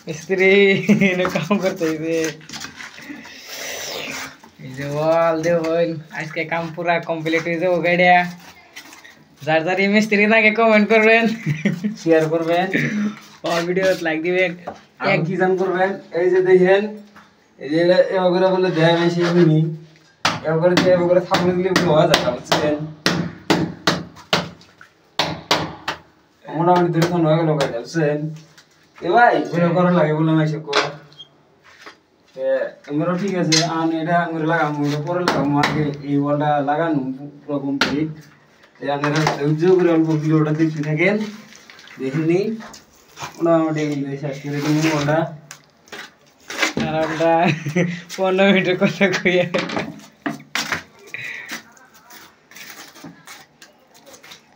मिस्त्री ने काम करते थे ये वॉल दे होईल आज के काम पूरा कंप्लीट हो गया যার যার মিস্ত্রি নাকি কমেন্ট করবেন শেয়ার করবেন और वीडियो लाइक দিবেন এক কি জান করবেন এই যে দেখেন এই যে এবারে বলে দেয় বেশি হয়নি এবারে থাকলে দিলে হওয়া যায় বুঝছেন মোটামুটি ধরে কোন হয়ে গেল গাইড বুঝছেন এ ভাই ভিডিও করা লাগে বলে মাইছে কো আমারও ঠিক আছে আমি এটা আমি লাগামু পরে লাগামু আগে এই ওয়ালটা লাগানো পুরো কমপ্লিট আপনারা ধৈর্য করে অল্প ভিডিওটা দেখতে থাকেন দেখেনি মোটামুটি শেষ করে দিন ওটা আর আমরা 15 মিনিটের কথা কইয়া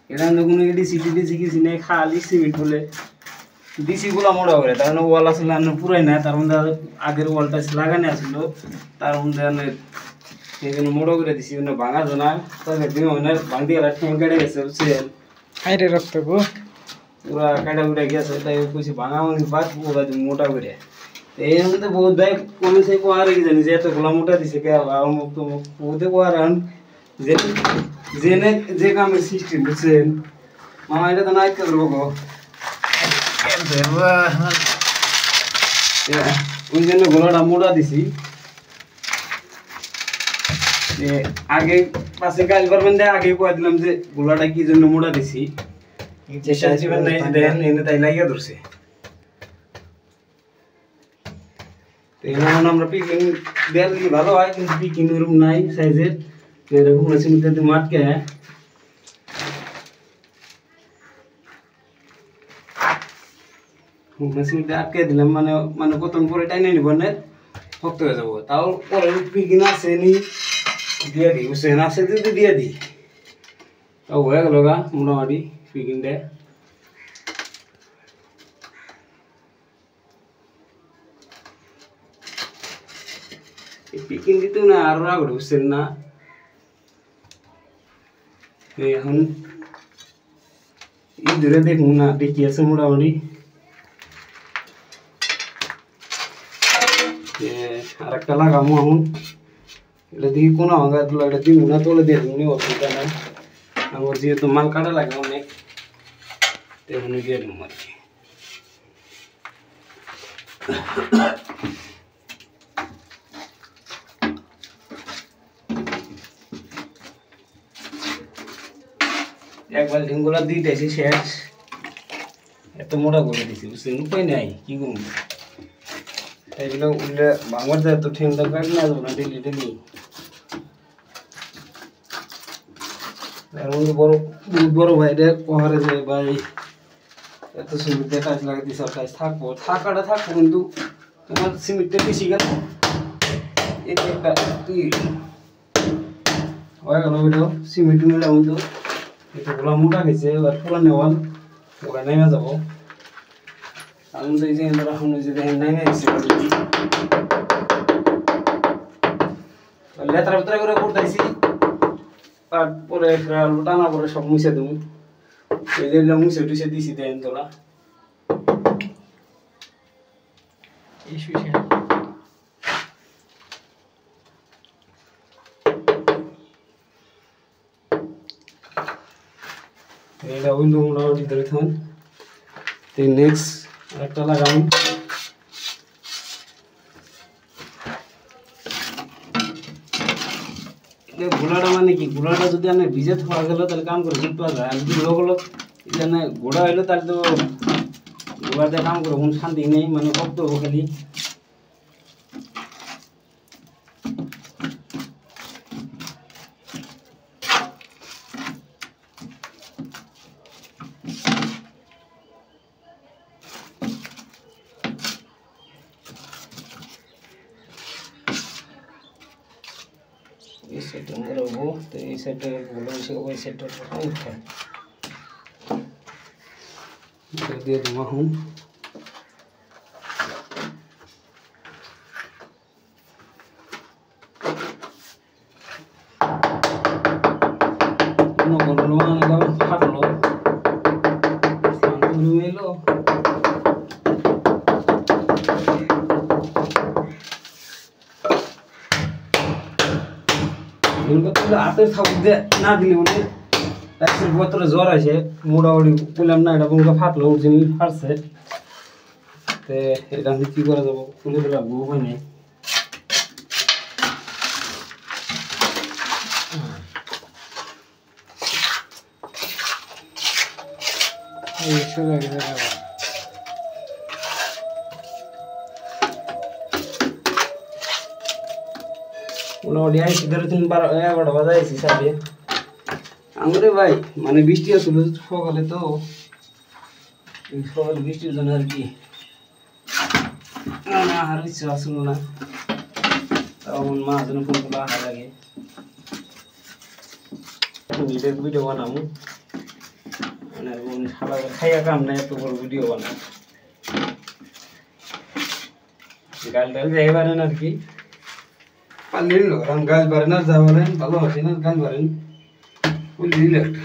এটা কোনো ডিসি কিছু নেই খালি সিমেন্ট বলে ডিসি গুলো মোড়া করে তার মানে ওয়াল আসলে পুরাই না তার মধ্যে আগের ওয়ালটা লাগানো আসছিল তার মধ্যে এই জন্য মোড়ো করে দিছি ভাঙা জানা তবে দিন ভাঙতে গেলে ঠ্যাং কেটে গেছে বুঝছেন আইরে রক্ত গো পুরা কাটা উঠে গেছে তাই কিছু ভাঙা ভাঙি বাদ ওরা মোটা করে এই মধ্যে বহুত ভাই কোনো সে কোয়ারে কি জানি যে এত গোলা মোটা দিছে কে মুক্ত বহুতে কোয়ারান যে জেনে যে কামের সিস্টেম বুঝছেন মামা এটা তো নাই করবো গো ওই জন্য গোলাটা মোটা দিছি আগে পাশে গাল পারবেন দে আগে কয়ে দিলাম যে গোলাটা কি জন্য মোটা দিছি যে সাইজবেন নাই দেন এনে তাই লাগিয়ে ধরছে তো এখন আমরা পিকিং দেয়াল কি ভালো হয় কিন্তু পিকিং রুম নাই সাইজের এরকম আছে মধ্যে মাটকে মেশিনটা আটকে দিলাম মানে কতক্ষণ পরে টাইনে নিব না শক্ত হয়ে যাবো তাও পরে পিকিং আছে নি দিয়ে দিই বুঝছেন আছে যদি দিয়ে দিই তাও হয়ে গেল গা মোটামুটি পিকিংটা পিকিং দিতেও না আরো রাগ ওঠে বুঝছেন না এখন ই ধরে দেখুন না দেখি আছে মোটামুটি আর একটা লাগামো এখন এটা দেখি কোনো ভাঙা দিল এটা দিব না তোলে দিয়ে দিবনি অসুবিধা নাই আমার যেহেতু মাল কাটা লাগে অনেক তেমন দিয়ে দিব আর কি একবার ঢেঙ্গুলা দিতেছি শেষ এত মোটা করে দিছি বুঝছেন উপায় নাই কি করবো এগুলো উঠলে ভাঙার যায় তো ঠেঙ্গা কাট না যাবো না ডেলি ডেলি বড় বড় ভাইরে পাহাড়ে যায় ভাই এত সিমেন্টের কাজ লাগে সব কাজ থাকবো থাকাটা থাকবো কিন্তু তোমার সিমেন্টটা বেশি গেল এটা একটা হয়ে গেল ওইটাও সিমেন্ট মিলাম তো এটা গোলা মোটা গেছে এবার পুরা নেওয়াল ওরা নেমে যাবো আমি তো এই যে এখন ওই যে দেখেন নেমে গেছে লেতরা ফেতরা করে করতেছি তারপরে টানা পরে সব মুছে দেবো এই যে মুছে টুছে দিছি দেন তোলা এটা উইন্ডো মোটামুটি ধরে থাকুন তো নেক্সট একটা লাগাম ঘোড়াটা মানে কি ঘোড়াটা যদি আমি ভিজে থাকা গেল তাহলে কাম করে করতে পাওয়া যায় আর যদি লোক হলো এখানে ঘোড়া হইলো তাহলে তো ঘোড়াতে কাম করে কোনো শান্তি নেই মানে শক্ত হবো খালি इस सेट में रहो तो इस सेट बोलो इसे वो सेट रखो है तो दे दूँगा हूँ no con lo van a dejarlo santo número হাতের থাকুক দিয়ে না দিলে মানে একশো পত্র জ্বর আছে মোটামুটি বললাম না এটা বলতে ফাটলো অরিজিনাল ফাটছে তো এটা আমি কী করা যাবো খুলে দিলাম উপায় নেই মোটামুটি আইসি ধরে 11টা বাজে আইসি সাথে আমাদের ভাই মানে বৃষ্টি আসছিল সকালে তো সকালে বৃষ্টির জন্য আর কি আর ইচ্ছে আসলো না তখন মা যেন ফোন করলে আনা লাগে ভিডিও বানাবো মানে সারা খাইয়া কাম না এত বড় ভিডিও বানাবো গাল টাল যাই পারেন আর কি পারলেন গাল পারেন আর যা পারেন ভালো আছেন আর গাল পারেন বুঝলি একটা